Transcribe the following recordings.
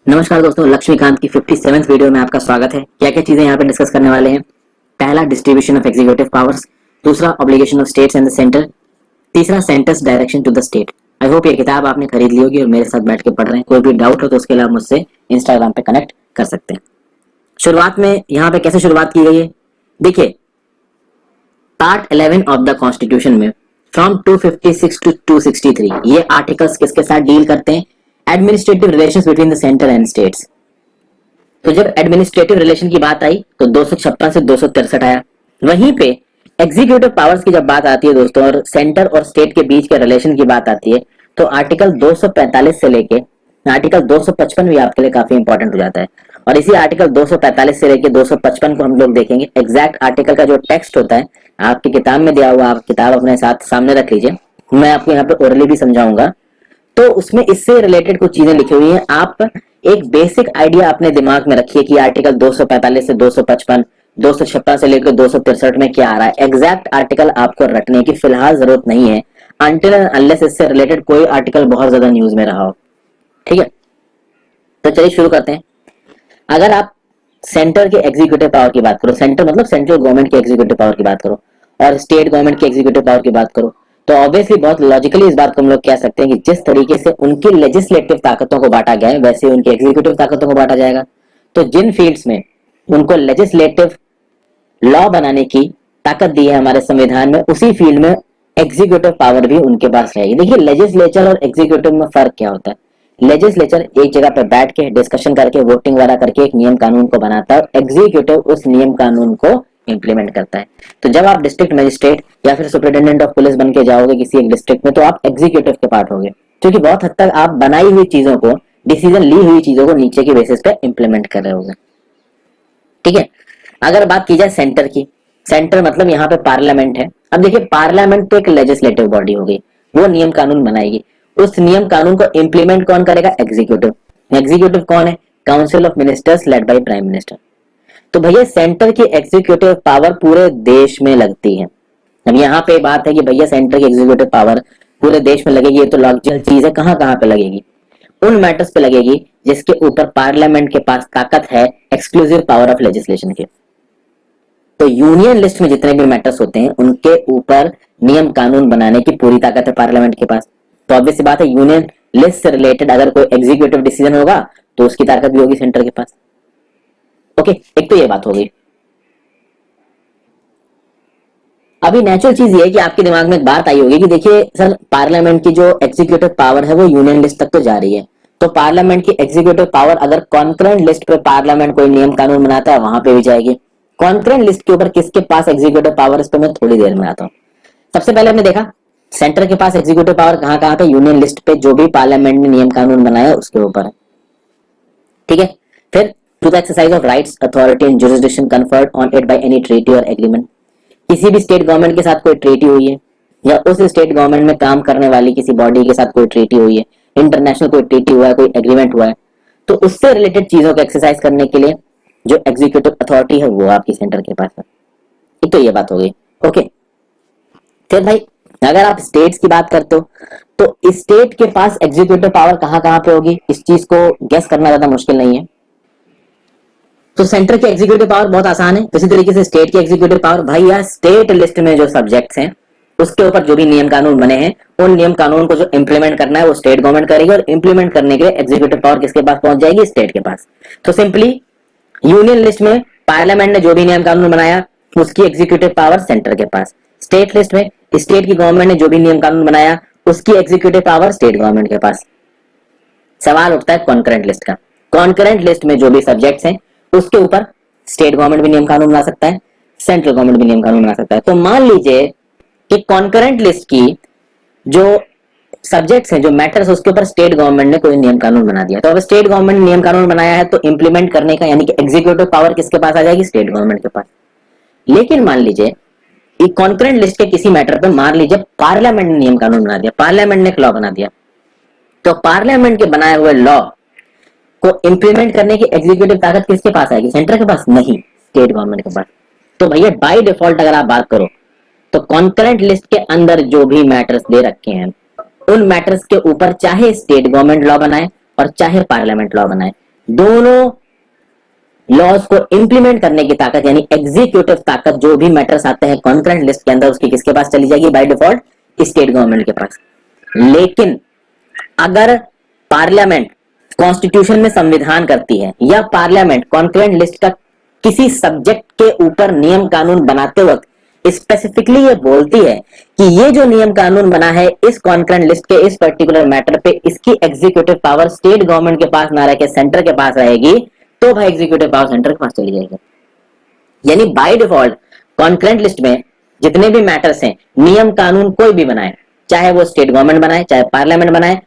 नमस्कार दोस्तों, लक्ष्मीकांत की 57th वीडियो में आपका स्वागत है। क्या क्या चीजें यहाँ पे डिस्कस करने वाले हैं। पहला, डिस्ट्रीब्यूशन ऑफ एग्जीक्यूटिव पावर्स। दूसरा, obligation of states and the centre. तीसरा, centre's direction to the state. I hope ये किताब आपने खरीद ली होगी और मेरे साथ बैठ के पढ़ रहे हैं। कोई भी डाउट हो तो उसके लिए आप मुझसे इंस्टाग्राम पे कनेक्ट कर सकते हैं। शुरुआत में यहाँ पे कैसे शुरुआत की गई है, देखिए पार्ट 11 ऑफ द कॉन्स्टिट्यूशन में फ्रॉम 256 टू 263 ये आर्टिकल्स किसके साथ डील करते हैं, administrative relations between the centre and states. तो जब एडमिनिस्ट्रेटिव रिलेशन की बात आई तो 256 से 263 आया। वहीं पे एग्जीक्यूटिव पावर्स की जब बात आती है दोस्तों और सेंटर और स्टेट के बीच के रिलेशन की बात आती है तो आर्टिकल 245 से लेके आर्टिकल 255 भी आपके लिए काफी इंपॉर्टेंट हो जाता है। और इसी आर्टिकल 245 से लेके 255 को हम लोग देखेंगे। एग्जैक्ट आर्टिकल का जो टेक्स्ट होता है आपकी किताब में दिया हुआ, आप किताब अपने साथ सामने रख लीजिए, मैं आपको यहाँ पे ओरली भी समझाऊंगा। तो उसमेमें इससे रिलेटेड कुछ चीजें लिखी हुई हैं। आप एक बेसिक आइडिया अपने दिमाग में रखिए कि आर्टिकल 245 से 255, 256 से लेकर 263 में क्या आ रहा है। एग्जैक्ट आर्टिकल आपको रटने की फिलहाल जरूरत नहीं है अनटिल अनलेस इससे रिलेटेड कोई आर्टिकल बहुत ज्यादा न्यूज में रहा हो। ठीक है, तो चलिए शुरू करते हैं। अगर आप सेंटर के एग्जीक्यूटिव पावर की बात करो, सेंटर मतलब सेंट्रल गवर्नमेंट की एग्जीक्यूटिव पावर की बात करो और स्टेट गवर्नमेंट की एग्जीक्यूटिव पावर की बात करो, तो ऑब्वियसली बहुत लॉजिकली इस बात को हम लोग कह सकते हैं कि जिस तरीके से उनकी लेजिस्लेटिव ताकतों को बांटा गया है वैसे उनकी एग्जीक्यूटिव ताकतों को बांटा जाएगा। तो जिन फील्ड्स में उनको लेजिस्लेटिव लॉ बनाने की ताकत दी है हमारे संविधान में, उसी फील्ड में एग्जीक्यूटिव पावर भी उनके पास रहेगी। देखिए लेजिस्लेचर और एग्जीक्यूटिव में फर्क क्या होता है। लेजिस्लेचर एक जगह पे बैठ के डिस्कशन करके वोटिंग वाला करके एक नियम कानून को बनाता है और एग्जीक्यूटिव उस नियम कानून को इंप्लीमेंट करता है। तो जब आप डिस्ट्रिक्ट मजिस्ट्रेट या फिर सुपरिटेंडेंट ऑफ पुलिस बन के जाओगे किसी एक डिस्ट्रिक्ट में तो आप एग्जीक्यूटिव के पार्ट होगे, क्योंकि बहुत हद तक आप बनाई हुई चीजों को, डिसीजन ली हुई चीजों को नीचे की बेसिस पे इंप्लीमेंट कर रहे होगे। ठीक है, अगर बात की जाए सेंटर की, सेंटर मतलब यहाँ पे पार्लियामेंट है। अब देखिए पार्लियामेंट तो एक लेजिस्लेटिव बॉडी हो गई, वो नियम कानून बनाएगी। उस नियम कानून को इंप्लीमेंट कौन करेगा, एग्जीक्यूटिव। एग्जीक्यूटिव कौन है, council of ministers led by prime minister. तो भैया सेंटर की एग्जीक्यूटिव पावर पूरे देश में लगती है। अब यहाँ पे बात है कि भैया सेंटर की एग्जीक्यूटिव पावर पूरे देश में लगेगी, ये तो लॉजिकल चीज है। कहाँ कहाँ पे लगेगी, उन मैटर्स पे लगेगी जिसके ऊपर पार्लियामेंट के पास ताकत है एक्सक्लूसिव पावर ऑफ लेजिस्लेशन के। तो यूनियन लिस्ट में जितने भी मैटर्स होते हैं उनके ऊपर नियम कानून बनाने की पूरी ताकत है पार्लियामेंट के पास। तो ऑब्वियस सी बात है यूनियन लिस्ट से रिलेटेड अगर कोई एग्जीक्यूटिव डिसीजन होगा तो उसकी ताकत भी होगी सेंटर के पास। ओके, एक तो ये बात हो गई। अभी नेचुरल चीज ये है कि आपके दिमाग में एक बात आई होगी कि देखिए सर पार्लियामेंट की जो एग्जीक्यूटिव पावर है वो यूनियन लिस्ट तक तो जा रही है, तो पार्लियामेंट की एग्जीक्यूटिव पावर अगर कॉन्करेंट लिस्ट पे पार्लियामेंट कोई नियम कानून बनाता है वहां पे भी जाएगी। कॉन्करेंट लिस्ट के ऊपर किसके पास एग्जीक्यूटिव पावर, इस पे मैं थोड़ी देर में आता हूँ। सबसे पहले हमने देखा सेंटर के पास एग्जीक्यूटिव पावर कहाँ कहाँ पे, यूनियन लिस्ट पे जो भी पार्लियामेंट ने नियम कानून बनाया उसके ऊपर है। ठीक है, फिर to the exercise of rights, authority and jurisdiction conferred on it by any treaty और एग्रीमेंट। किसी भी स्टेट गवर्नमेंट के साथ कोई ट्रीटी हुई है या उस स्टेट गवर्नमेंट में काम करने वाली किसी बॉडी के साथ कोई ट्रीटी हुई है, इंटरनेशनल कोई ट्रीटी हुआ है, कोई एग्रीमेंट हुआ है, तो उससे रिलेटेड चीजों को एक्सरसाइज करने के लिए जो एग्जीक्यूटिव अथॉरिटी है वो आपकी सेंटर के पास है। एक तो ये बात हो गई। ओके, फिर भाई अगर आप स्टेट्स की बात करते हो तो स्टेट के पास एग्जीक्यूटिव पावर कहाँ कहाँ पे होगी, इस चीज को गेस करना ज्यादा मुश्किल नहीं है। तो सेंटर की एग्जीक्यूटिव पावर बहुत आसान है, इसी तरीके से स्टेट की एग्जीक्यूटिव पावर, भाई यार स्टेट लिस्ट में जो सब्जेक्ट्स हैं उसके ऊपर जो भी नियम कानून बने हैं उन नियम कानून को जो इंप्लीमेंट करना है वो स्टेट गवर्नमेंट करेगी और इंप्लीमेंट करने के लिए एग्जीक्यूटिव पावर किसके पास पहुंच जाएगी, स्टेट के पास। तो सिंपली यूनियन लिस्ट में पार्लियामेंट ने जो भी नियम कानून बनाया उसकी एग्जीक्यूटिव पावर सेंटर के पास, स्टेट लिस्ट में स्टेट की गवर्नमेंट ने जो भी नियम कानून बनाया उसकी एग्जीक्यूटिव पावर स्टेट गवर्नमेंट के पास। सवाल उठता है कॉन्करेंट लिस्ट का। कॉन्करेंट लिस्ट में जो भी सब्जेक्ट्स हैं उसके ऊपर स्टेट गवर्नमेंट भी नियम कानून बना सकता है, सेंट्रल गवर्नमेंट भी नियम कानून बना सकता है। तो मान लीजिए कि कॉन्करेंट लिस्ट की जो सब्जेक्ट्स हैं, जो मैटर्स, उसके ऊपर स्टेट गवर्नमेंट ने कोई नियम कानून बना दिया। तो अगर स्टेट गवर्नमेंट ने नियम कानून बनाया है तो इंप्लीमेंट करने का यानी कि एग्जीक्यूटिव पावर किसके पास आ जाएगी, स्टेट गवर्नमेंट के पास। लेकिन मान लीजिए कॉन्करेंट लिस्ट के किसी मैटर पे मान लीजिए पार्लियामेंट ने नियम कानून बना दिया, पार्लियामेंट ने एक लॉ बना दिया, तो पार्लियामेंट के बनाए हुए लॉ को इंप्लीमेंट करने की एग्जीक्यूटिव ताकत किसके पास आएगी, सेंटर के पास नहीं, स्टेट गवर्नमेंट के पास। तो भैया बाय डिफॉल्ट अगर आप बात करो तो कॉन्करेंट लिस्ट के अंदर जो भी मैटर्स दे रखे हैं उन मैटर्स के ऊपर चाहे स्टेट गवर्नमेंट लॉ बनाए और चाहे पार्लियामेंट लॉ बनाए, दोनों लॉज को इंप्लीमेंट करने की ताकत यानी एग्जीक्यूटिव ताकत, जो भी मैटर्स आते हैं कॉन्करेंट लिस्ट के अंदर, उसकी किसके पास चली जाएगी? बाय डिफॉल्ट स्टेट गवर्नमेंट के पास। लेकिन अगर पार्लियामेंट कॉन्स्टिट्यूशन में संविधान करती है या पार्लियामेंट कॉन्करेंट लिस्ट का किसी सब्जेक्ट के ऊपर नियम कानून बनाते वक्त स्पेसिफिकली ये बोलती है कि ये जो नियम कानून बना है इस कॉन्करेंट लिस्ट के इस पर्टिकुलर मैटर पे, इसकी एग्जीक्यूटिव पावर स्टेट गवर्नमेंट के पास ना रह के सेंटर के पास रहेगी, तो भाई एग्जीक्यूटिव पावर सेंटर के पास चली जाएगी। यानी बाय डिफॉल्ट कॉन्करेंट लिस्ट में जितने भी मैटर्स हैं, नियम कानून कोई भी बनाए, चाहे वो स्टेट गवर्नमेंट बनाए चाहे पार्लियामेंट बनाए,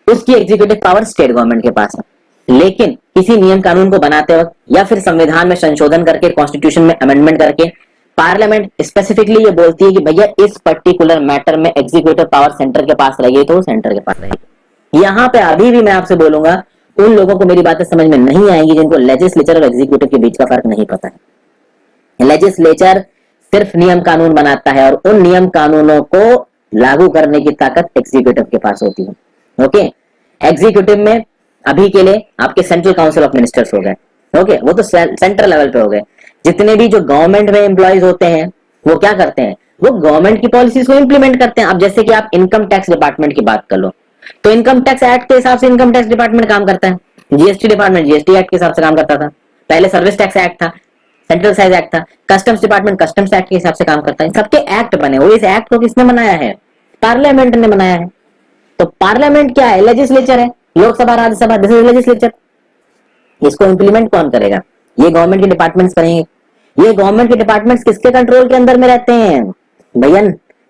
उसकी एग्जीक्यूटिव पावर स्टेट गवर्नमेंट के पास है। लेकिन किसी नियम कानून को बनाते वक्त या फिर संविधान में संशोधन करके, कॉन्स्टिट्यूशन में अमेंडमेंट करके, पार्लियामेंट स्पेसिफिकली ये बोलती है कि भैया इस पर्टिकुलर मैटर में एग्जीक्यूटिव पावर सेंटर के पास रहेगी, तो सेंटर के पास रहेगी। यहां पे अभी भी मैं आपसे बोलूंगा, उन लोगों को मेरी बातें समझ में नहीं आएंगी जिनको लेजिस्लेचर और एग्जीक्यूटिव के बीच का फर्क नहीं पता है। लेजिस्लेचर सिर्फ नियम कानून बनाता है और उन नियम कानूनों को लागू करने की ताकत एग्जीक्यूटिव के पास होती है। ओके, एग्जीक्यूटिव में अभी के लिए आपके सेंट्रल काउंसिल ऑफ मिनिस्टर्स हो गए। ओके, वो तो सेंट्रल लेवल पे हो गए। जितने भी जो गवर्नमेंट में एम्प्लॉयज होते हैं वो क्या करते हैं? वो गवर्नमेंट की पॉलिसीज को इंप्लीमेंट करते हैं। अब जैसे कि आप इनकम टैक्स डिपार्टमेंट की बात कर लो, तो इनकम टैक्स एक्ट के हिसाब से इनकम टैक्स डिपार्टमेंट काम करता है। जीएसटी डिपार्टमेंट जीएसटी एक्ट के हिसाब से काम करता था। पहले सर्विस टैक्स एक्ट था, सेंट्रल साइज एक्ट था। कस्टम्स डिपार्टमेंट कस्टम्स एक्ट के हिसाब से काम करता है। सबके एक्ट बने हुए। इस एक्ट को किसने बनाया है? पार्लियामेंट ने बनाया है। तो पार्लियामेंट क्या है? लेजिस्लेचर है। Lok Sabha, Rajya Sabha, this is legislature. इसको इंप्लीमेंट कौन करेगा? ये गवर्नमेंट के डिपार्टमेंट्स करेंगे। ये गवर्नमेंट के डिपार्टमेंट्स किसके कंट्रोल के अंदर में रहते हैं भैया?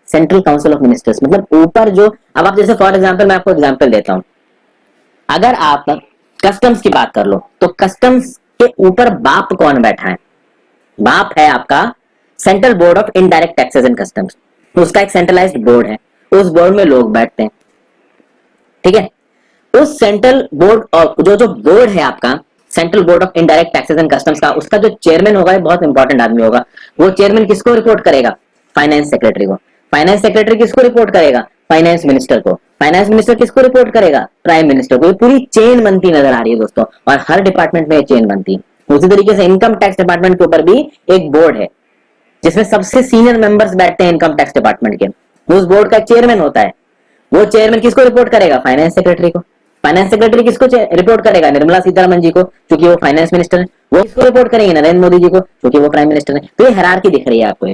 Central council of ministers. मतलब ऊपर जो, अब आप जैसे फॉर एग्जांपल मैं आपको एग्जांपल देता हूं, अगर आप कस्टम्स की बात कर लो तो कस्टम्स के ऊपर बाप कौन बैठा है? बाप है आपका central board of indirect taxes and customs. उसका एक सेंट्रलाइज्ड बोर्ड है। उस बोर्ड में लोग बैठते हैं, ठीक है। उस सेंट्रल बोर्ड और जो बोर्ड है आपका central board of indirect taxes and customs का, उसका जो चेयरमैन होगा, बहुत इंपॉर्टेंट आदमी होगा। वो चेयरमैन किसको रिपोर्ट करेगा? फाइनेंस सेक्रेटरी को। फाइनेंस सेक्रेटरी किसको रिपोर्ट करेगा? फाइनेंस मिनिस्टर को। फाइनेंस मिनिस्टर किसको रिपोर्ट करेगा? प्राइम मिनिस्टर को। ये पूरी चेन बनती नजर आ रही है दोस्तों, और हर डिपार्टमेंट में ये चेन बनती है। उसी तरीके से इनकम टैक्स डिपार्टमेंट के ऊपर भी एक बोर्ड है जिसमें सबसे सीनियर मेंबर्स बैठते हैं इनकम टैक्स डिपार्टमेंट के। उस बोर्ड का चेयरमैन होता है। वो चेयरमैन किसको रिपोर्ट करेगा? फाइनेंस सेक्रेटरी को। फाइनेंस सेक्रेटरी किसको रिपोर्ट करेगा? निर्मला सीतारमण जी को, क्योंकि वो फाइनेंस मिनिस्टर है। वो किसको रिपोर्ट करेंगे? नरेंद्र मोदी जी को, क्योंकि वो प्राइम मिनिस्टर है। तो ये हायरार्की दिख रही है आपको।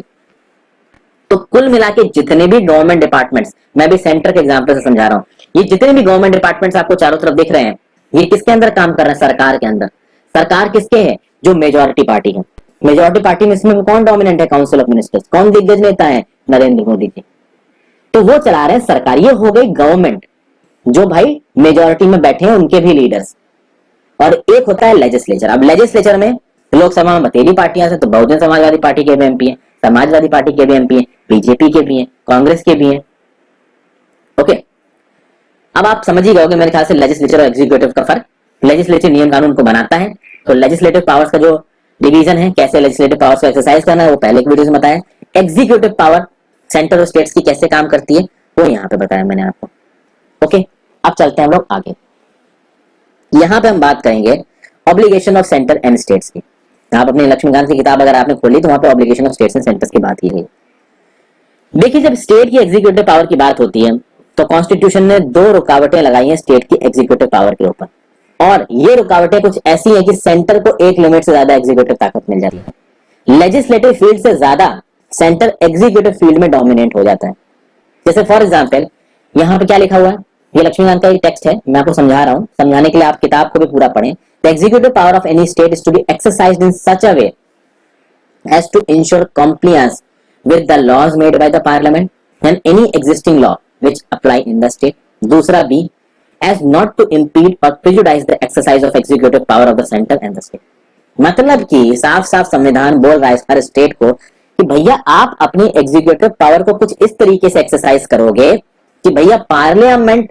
तो कुल मिला के जितने भी गवर्नमेंट डिपार्टमेंट्स, मैं भी सेंटर के एग्जांपल से समझा रहा हूं, ये जितने भी गवर्नमेंट डिपार्टमेंट्स आपको चारों तरफ दिख रहे हैं, ये किसके अंदर काम कर रहे हैं? सरकार के अंदर। सरकार किसके है? जो मेजोरिटी पार्टी है। मेजोरिटी पार्टी में इसमें कौन डोमिनेंट है? Council of ministers. कौन दिग्गज नेता है? नरेंद्र मोदी जी। तो वो चला रहे हैं सरकार। ये हो गई गवर्नमेंट, जो भाई मेजोरिटी में बैठे हैं उनके भी लीडर्स। और एक होता है लेजिस्लेचर। अब लेजिस्लेचर में लोकसभा में बतेरी पार्टियां हैं, तो बहुजन समाजवादी पार्टी के भी एमपी हैं, समाजवादी पार्टी के भी एमपी हैं, बीजेपी के भी हैं, कांग्रेस के भी हैं। ओके, अब आप समझ ही गए मेरे ख्याल से लेजिस्लेचर और एग्जीक्यूटिव का फर्क। लेजिस्लेचर नियम कानून को बनाता है, तो लेजिस्लेटिव पावर्स का जो डिवीजन है, कैसे लेजिस्लेटिव पावर्स को एक्सरसाइज करना है, वो पहले की वीडियो में बताया। एग्जीक्यूटिव पावर सेंटर और स्टेट्स की कैसे काम करती है, वो यहाँ पे बताया मैंने आपको। ओके, अब चलते हैं हम लोग आगे। यहां पे हम बात करेंगे obligation of centre and states की। आप अपने लक्ष्मीकांत की किताब अगर आपने खोली तो वहां पे obligation of states and centres की बात की गई। देखिए, जब स्टेट की एग्जीक्यूटिव पावर की बात होती है तो कॉन्स्टिट्यूशन ने 2 रुकावटें लगाई हैं स्टेट की एग्जीक्यूटिव पावर के ऊपर, और ये रुकावटें कुछ ऐसी हैं कि सेंटर को एक लिमिट से ज्यादा एग्जीक्यूटिव ताकत मिल जाती है। लेजिस्लेटिव फील्ड से ज्यादा सेंटर एग्जीक्यूटिव फील्ड में डोमिनेट हो जाता है। जैसे फॉर एग्जाम्पल यहाँ पे क्या लिखा हुआ है, ये लक्ष्मीकांत का एक टेक्स्ट है, मैं आपको समझा रहा हूं। समझाने के लिए आप किताब को भी पूरा पढ़ें। The executive power of any state is to be exercised in such a way as to ensure compliance with the laws made by the parliament and any existing law which apply in the state. दूसरा B, as not to impede or prejudice the exercise of executive power of the center and the state. मतलब कि साफ साफ संविधान बोल रहा है हर state को कि भैया आप अपनी एग्जीक्यूटिव पावर को कुछ इस तरीके से एक्सरसाइज करोगे कि भैया पार्लियामेंट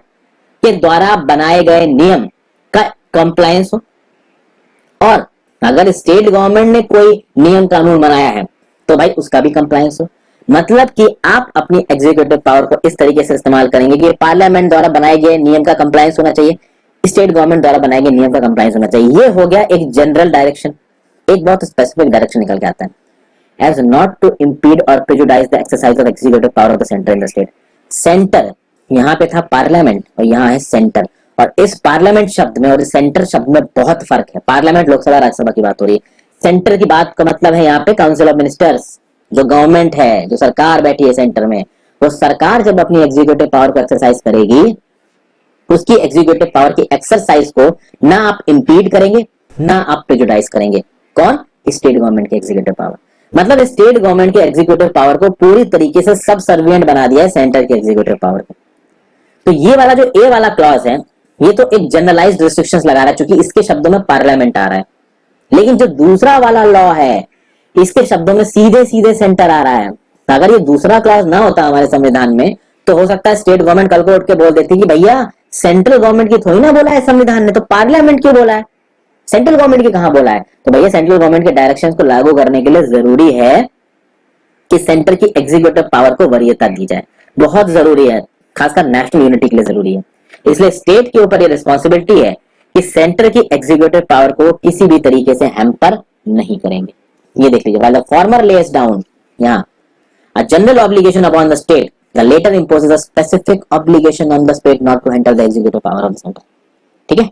के द्वारा बनाए गए नियम का कंप्लायंस हो, और अगर स्टेट गवर्नमेंट ने कोई नियम कानून बनाया है तो भाई उसका भी कंप्लायंस हो। मतलब कि आप अपनी एग्जीक्यूटिव पावर को इस तरीके से इस्तेमाल करेंगे कि पार्लियामेंट द्वारा बनाए गए नियम का कंप्लायंस होना चाहिए, स्टेट गवर्नमेंट द्वारा बनाए गए नियम का कंप्लायंस होना चाहिए। ये हो गया एक जनरल डायरेक्शन। एक बहुत स्पेसिफिक डायरेक्शन निकल के आता है, एज नॉट टू इम्पीड और prejudice the exercise of executive power of the centre in the state. Centre यहाँ पे था पार्लियामेंट और यहाँ है सेंटर, और इस पार्लियामेंट शब्द में और इस सेंटर शब्द में बहुत फर्क है। पार्लियामेंट लोकसभा राज्यसभा की बात हो रही है, सेंटर की बात का मतलब है यहाँ पे काउंसिल ऑफ मिनिस्टर्स, जो गवर्नमेंट है, जो सरकार बैठी है सेंटर में, वो सरकार जब अपनी एग्जीक्यूटिव पावर को एक्सरसाइज करेगी, उसकी एग्जीक्यूटिव पावर की एक्सरसाइज को ना आप इंपीड करेंगे ना आप प्रेजुडाइज करेंगे। कौन? स्टेट गवर्नमेंट की एग्जीक्यूटिव पावर। मतलब स्टेट गवर्नमेंट की एग्जीक्यूटिव पावर को पूरी तरीके से सब सर्विएंट बना दिया है सेंटर की एग्जीक्यूटिव पावर को। तो ये वाला जो ए वाला क्लॉज है, ये तो एक जनरलाइज्ड रिस्ट्रिक्शंस लगा रहा है, क्योंकि इसके शब्दों में पार्लियामेंट आ रहा है। लेकिन जो दूसरा वाला लॉ है, इसके शब्दों में सीधे सीधे सेंटर आ रहा है। अगर ये दूसरा क्लॉज ना होता हमारे संविधान में, तो हो सकता है स्टेट गवर्नमेंट कल को उठ के बोल देती कि भैया सेंट्रल गवर्नमेंट की थोड़ी ना बोला है संविधान ने, तो पार्लियामेंट क्यों बोला है, सेंट्रल गवर्नमेंट की कहां बोला है। तो भैया सेंट्रल गवर्नमेंट के डायरेक्शंस को लागू करने के लिए जरूरी है कि सेंटर की एग्जीक्यूटिव पावर को वरीयता दी जाए, बहुत जरूरी है, खासकर नेशनल यूनिटी के लिए जरूरी है। इसलिए स्टेट के ऊपर ये रिस्पॉन्सिबिलिटी है कि सेंटर की एग्जीक्यूटिव पावर को किसी भी तरीके से हैम्पर नहीं करेंगे। ये देख लीजिए, वाला फॉर्मर लेस डाउन यहाँ a general obligation upon the state, the later imposes a specific obligation on the state not to enter the executive power of the center। ठीक है।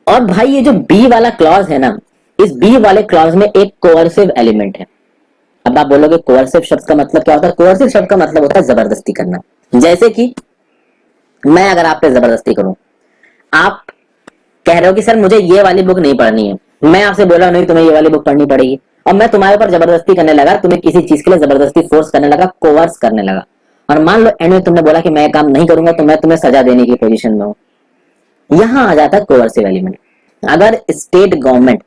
और भाई ये जो बी वाला क्लॉज है ना, इस बी वाले क्लॉज में एक कोअर्सिव एलिमेंट है। अब आप बोलोगे कोअर्सिव शब्द का मतलब क्या होता है? कोअर्सिव शब्द का मतलब होता है जबरदस्ती करना। जैसे कि मैं अगर आप पे जबरदस्ती करूं, आप कह रहे हो कि सर मुझे ये वाली बुक नहीं पढ़नी है, मैं आपसे बोला नहीं तुम्हें ये वाली बुक पढ़नी पड़ेगी, और मैं तुम्हारे ऊपर जबरदस्ती करने लगा, तुम्हें किसी चीज के लिए जबरदस्ती फोर्स करने लगा, कोवर्स करने लगा, और मान लो एंड में तुमने बोला कि मैं ये काम नहीं करूंगा, तो मैं तुम्हें सजा देने की पोजीशन में हूं। यहां आ जाता है कोवर्सिव एलिमेंट। अगर स्टेट गवर्नमेंट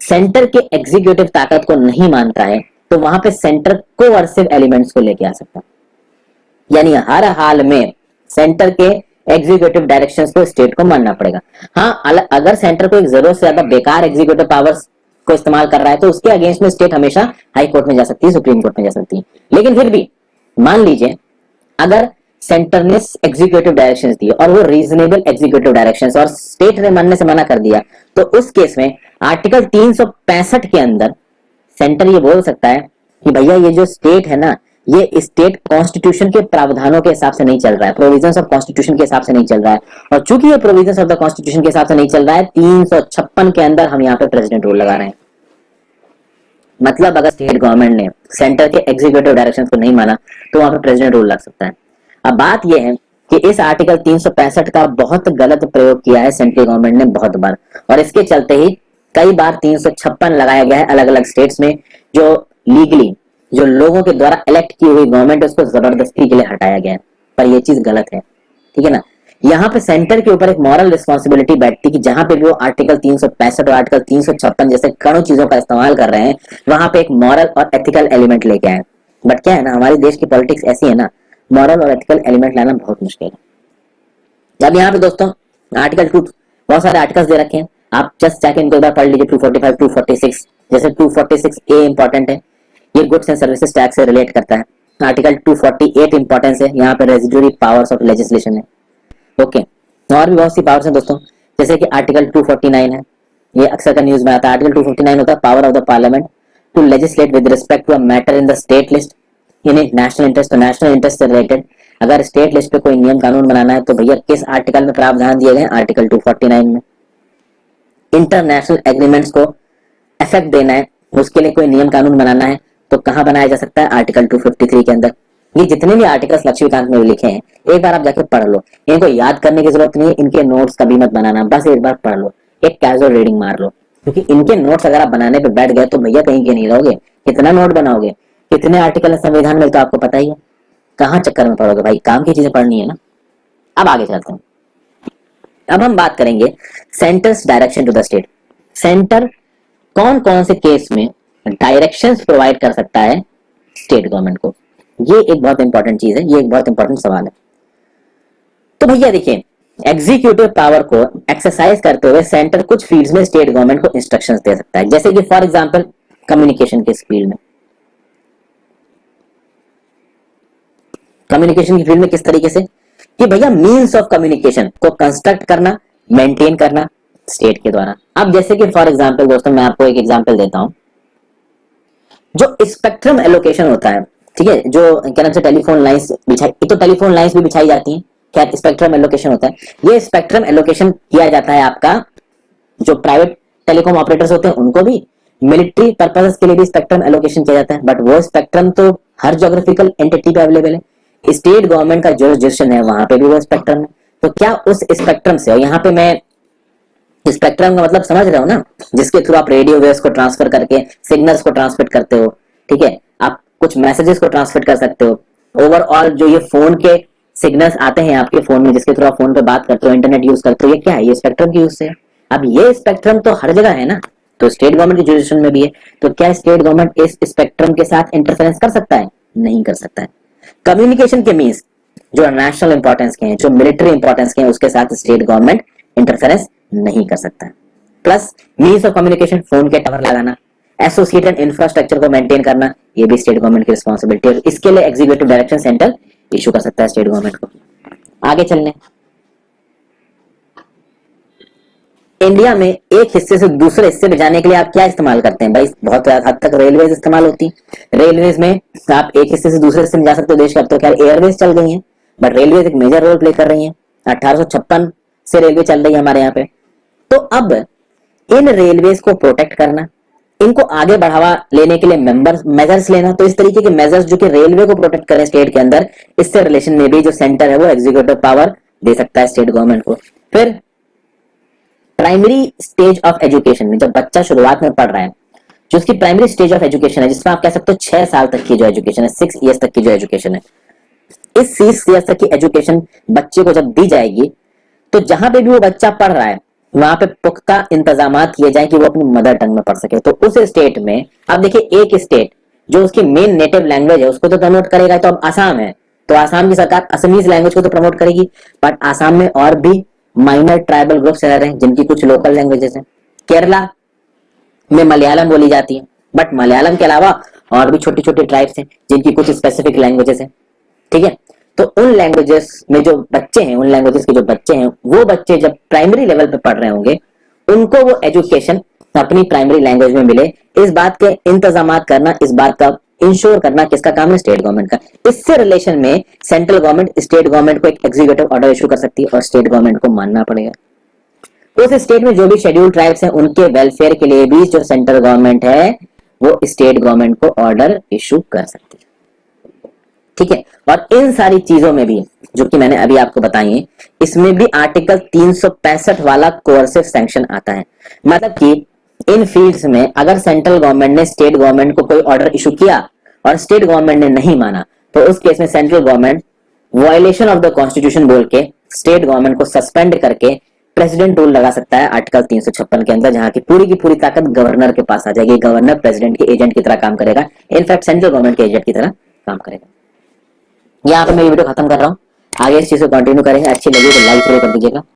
सेंटर के एग्जीक्यूटिव ताकत को नहीं मानता है, तो वहां पे सेंटर कोवर्सिव एलिमेंट्स को लेके आ सकता है। यानी हर हाल में सेंटर के एग्जीक्यूटिव डायरेक्शंस को स्टेट को मानना पड़ेगा। हाँ, अगर सेंटर को एक जरूरत से ज्यादा बेकार एग्जीक्यूटिव पावर्स को इस्तेमाल कर रहा है, तो उसके अगेंस्ट में स्टेट हमेशा हाई कोर्ट में जा सकती है, सुप्रीम कोर्ट में जा सकती है। लेकिन फिर भी मान लीजिए अगर सेंटर ने एग्जीक्यूटिव डायरेक्शंस दिए और वो रीजनेबल एग्जीक्यूटिव डायरेक्शंस, और स्टेट ने मानने से मना कर दिया, तो उस केस में आर्टिकल 365 के अंदर सेंटर ये बोल सकता है कि भैया ये जो स्टेट है ना, ये स्टेट कॉन्स्टिट्यूशन के प्रावधानों के हिसाब से नहीं चल रहा है, प्रोविजंस ऑफ कॉन्स्टिट्यूशन के हिसाब से नहीं चल रहा है। और चूंकि ये प्रोविजंस ऑफ द कॉन्स्टिट्यूशन के हिसाब से नहीं चल रहा है, 356 के अंदर हम यहाँ पे प्रेसिडेंट रूल लगा रहे हैं। मतलब अगर स्टेट गवर्नमेंट ने सेंटर के एग्जीक्यूटिव डायरेक्शंस को नहीं माना, तो वहां पे प्रेसिडेंट रूल लग सकता है। अब बात यह है कि इस आर्टिकल 365 का बहुत गलत प्रयोग किया है सेंट्रल गवर्नमेंट ने बहुत बार, और इसके चलते ही कई बार 356 लगाया गया है अलग अलग स्टेट्स में, जो लीगली जो लोगों के द्वारा इलेक्ट की हुई गवर्नमेंट, उसको जबरदस्ती के लिए हटाया गया है। पर यह चीज गलत है, ठीक है ना। यहाँ पे सेंटर के ऊपर एक मॉरल रिस्पॉन्सिबिलिटी बैठती कि जहां पे भी वो आर्टिकल 365 और आर्टिकल 356 जैसे कड़ों चीजों का इस्तेमाल कर रहे हैं, वहां पे एक मॉरल और एथिकल एलिमेंट लेके आए। बट क्या है ना, हमारे देश की पॉलिटिक्स ऐसी है ना, मॉरल और एथिकल एलिमेंट लाना बहुत मुश्किल है। अब यहाँ पे दोस्तों आर्टिकल 2 बहुत सारे आर्टिकल्स दे रखे हैं, आप जस्ट जाके इनको एक बार पढ़ लीजिए। 245, 246, जैसे 246 ए इंपॉर्टेंट है, ये गुड्स एंड सर्विसेज टैक्स से रिलेट करता है। आर्टिकल 248 इंपॉर्टेंस है, यहाँ पे रेजिडुअरी पावर्स ऑफ लेजिस्लेशन है। ओके, और भी बहुत सी पावर्स हैं दोस्तों, जैसे कि आर्टिकल 249 है, ये अक्सर का न्यूज में आता है। आर्टिकल 249 होता है power of the parliament to legislate with respect to a matter in the state list in national interest. तो नेशनल इंटरेस्ट से रिलेटेड अगर स्टेट लिस्ट पे कोई नियम कानून बनाना है, तो भैया किस आर्टिकल में प्रावधान दिए गए? आर्टिकल 249 में। इंटरनेशनल एग्रीमेंट्स को इफेक्ट देना है, उसके लिए कोई नियम कानून बनाना है, तो कहां बनाया जा सकता है? आर्टिकल 253 के अंदर। ये जितने भी आर्टिकल्स लक्ष्मीकांत में लिखे हैं, एक बार आप जाके पढ़ लो, इनको याद करने की जरूरत नहीं है, इनके नोट्स कभी मत बनाना, बस एक बार पढ़ लो, एक कैजुअल रीडिंग मार लो, क्योंकि इनके नोट्स अगर आप बनाने पे बैठ गए तो भैया कहीं के नहीं रहोगे। कितना नोट बनाओगे, कितने आर्टिकल संविधान में, तो आपको पता ही है, कहाँ चक्कर में पड़ोगे भाई, काम की चीजें पढ़नी है ना। अब आगे चलते हैं, अब हम बात करेंगे centre's direction to the state. Centre कौन कौन से केस में डायरेक्शंस प्रोवाइड कर सकता है स्टेट गवर्नमेंट को, ये एक बहुत इंपॉर्टेंट चीज है, ये एक बहुत इंपॉर्टेंट सवाल है। तो भैया देखिए, एग्जीक्यूटिव पावर को एक्सरसाइज करते हुए सेंटर कुछ फील्ड्स में स्टेट गवर्नमेंट को इंस्ट्रक्शंस दे सकता है, जैसे कि फॉर एग्जांपल कम्युनिकेशन के फील्ड में। कम्युनिकेशन की फील्ड में किस तरीके से कि भैया मीन्स ऑफ कम्युनिकेशन को कंस्ट्रक्ट करना, मेंटेन करना स्टेट के द्वारा। अब जैसे कि फॉर एग्जांपल दोस्तों मैं आपको एक एग्जांपल देता हूं, जो स्पेक्ट्रम एलोकेशन होता है, ठीक है, जो क्या नाम से टेलीफोन लाइंस बिछाई, तो टेलीफोन लाइंस भी बिछाई जाती हैं, क्या स्पेक्ट्रम एलोकेशन होता है। ये स्पेक्ट्रम एलोकेशन किया जाता है आपका जो प्राइवेट टेलीकॉम ऑपरेटर्स होते हैं उनको भी, मिलिट्री पर्पसेस के लिए भी स्पेक्ट्रम एलोकेशन किया जाता है, बट वो स्पेक्ट्रम तो हर ज्योग्राफिकल एंटिटी पे अवेलेबल है। स्टेट गवर्नमेंट का जुरिसडिक्शन है वहां पे भी वो स्पेक्ट्रम है। तो क्या उस स्पेक्ट्रम से, और यहाँ पे मैं स्पेक्ट्रम का मतलब समझ रहे हो ना, जिसके थ्रू आप रेडियो वेव्स को ट्रांसफर करके सिग्नल्स को ट्रांसमिट करते हो, ठीक है, आप कुछ मैसेजेस को ट्रांसमिट कर सकते हो। ओवरऑल जो ये फोन के सिग्नल्स आते हैं आपके फोन में, जिसके थ्रू आप फोन पे बात करते हो, इंटरनेट यूज करते हो, ये क्या है, ये स्पेक्ट्रम की यूज से है। अब ये स्पेक्ट्रम तो हर जगह है ना, तो स्टेट गवर्नमेंट की जुरिसडिक्शन में भी है। तो क्या स्टेट गवर्नमेंट इस स्पेक्ट्रम के साथ इंटरफेरेंस कर सकता है? नहीं कर सकता है। कम्युनिकेशन के मीन्स जो नेशनल इंपॉर्टेंस के हैं, जो मिलिट्री इंपॉर्टेंस के हैं, उसके साथ स्टेट गवर्नमेंट इंटरफेरेंस नहीं कर सकता है। Plus means of communication, phone के टावर लगाना, एसोसिएटेड इंफ्रास्ट्रक्चर को मेंटेन करना, ये भी स्टेट गवर्नमेंट की रिस्पॉन्सिबिलिटी है। इसके लिए एग्जीक्यूटिव डायरेक्शन सेंटर इशू कर सकता है स्टेट गवर्नमेंट को। आगे चलने, इंडिया में एक हिस्से से दूसरे हिस्से में जाने के लिए आप क्या इस्तेमाल करते हैं भाई? बहुत हद तक रेलवेज इस्तेमाल होती है। रेलवेज में आप एक हिस्से से दूसरे हिस्से में जा सकते हो देश के। अब तो खैर एयरवेज चल गई हैं, बट रेलवेज एक मेजर रोल प्ले कर रही हैं। 1856 से रेलवे चल रही है हमारे यहाँ पे। तो अब इन रेलवेज को प्रोटेक्ट करना, इनको आगे बढ़ावा लेने के लिए मेजर्स लेना, तो इस तरीके के मेजर्स जो कि रेलवे को प्रोटेक्ट करें स्टेट के अंदर, इससे रिलेशन में भी जो सेंटर है वो एग्जीक्यूटिव पावर दे सकता है स्टेट गवर्नमेंट को। फिर प्राइमरी स्टेज ऑफ एजुकेशन में, जब बच्चा शुरुआत में पढ़ रहा है, जो उसकी प्राइमरी स्टेज ऑफ एजुकेशन है, जिसमें आप कह सकते हो 6 साल तक की जो एजुकेशन है, 6 इयर्स तक की जो एजुकेशन है, इस 6 इयर्स तक की एजुकेशन बच्चे को जब दी जाएगी, तो जहां पे भी वो बच्चा पढ़ रहा है वहां पे पुख्ता इंतजाम किए जाए कि वो अपनी मदर टंग में पढ़ सके। तो उस स्टेट में, अब देखिए, एक स्टेट जो उसकी मेन नेटिव लैंग्वेज है उसको तो प्रमोट करेगा, तो अब आसाम है, तो आसाम की सरकार असमीज लैंग्वेज को तो प्रमोट करेगी, बट आसाम में और भी माइनर ट्राइबल ग्रुप्स रह रहे हैं जिनकी कुछ लोकल लैंग्वेजेस हैं। केरला में मलयालम बोली जाती है, बट मलयालम के अलावा और भी छोटी छोटी ट्राइब्स हैं जिनकी कुछ स्पेसिफिक लैंग्वेजेस हैं, ठीक है। तो उन लैंग्वेजेस में जो बच्चे हैं, उन लैंग्वेजेस के जो बच्चे हैं, वो बच्चे जब प्राइमरी लेवल पे पढ़ रहे होंगे, उनको वो एजुकेशन अपनी प्राइमरी लैंग्वेज में मिले, इस बात के इंतजाम करना, इस बात का इंश्योर करना किसका काम है? स्टेट गवर्नमेंट का। इससे रिलेशन में सेंट्रल गवर्नमेंट स्टेट गवर्नमेंट को एक एग्जीक्यूटिव ऑर्डर इशू कर सकती है और स्टेट गवर्नमेंट को मानना पड़ेगा। उस स्टेट में जो भी शेड्यूल ट्राइब्स हैं उनके वेलफेयर के लिए भी जो सेंट्रल गवर्नमेंट है वो स्टेट गवर्नमेंट को ऑर्डर इशू कर सकती है, ठीक है। और इन सारी चीजों में भी जो कि मैंने अभी आपको बताई है, इसमें भी आर्टिकल 365 वाला कोर्सिव सैंक्शन आता है। मतलब कि इन फील्ड्स में अगर सेंट्रल गवर्नमेंट ने स्टेट गवर्नमेंट को कोई ऑर्डर इशू किया और स्टेट गवर्नमेंट ने नहीं माना, तो उस केस में central government violation of the constitution बोल के स्टेट गवर्नमेंट को सस्पेंड करके प्रेसिडेंट रूल लगा सकता है आर्टिकल 356 के अंदर, जहां की पूरी ताकत गवर्नर के पास आ जाएगी। गवर्नर प्रेसिडेंट के एजेंट की तरह काम करेगा, इनफैक्ट सेंट्रल गवर्नमेंट के एजेंट की तरह काम करेगा। यहाँ पे मैं ये वीडियो खत्म कर रहा हूँ, आगे इस चीज को कंटिन्यू करेंगे। अच्छी लगी तो लाइक जरूर कर दीजिएगा।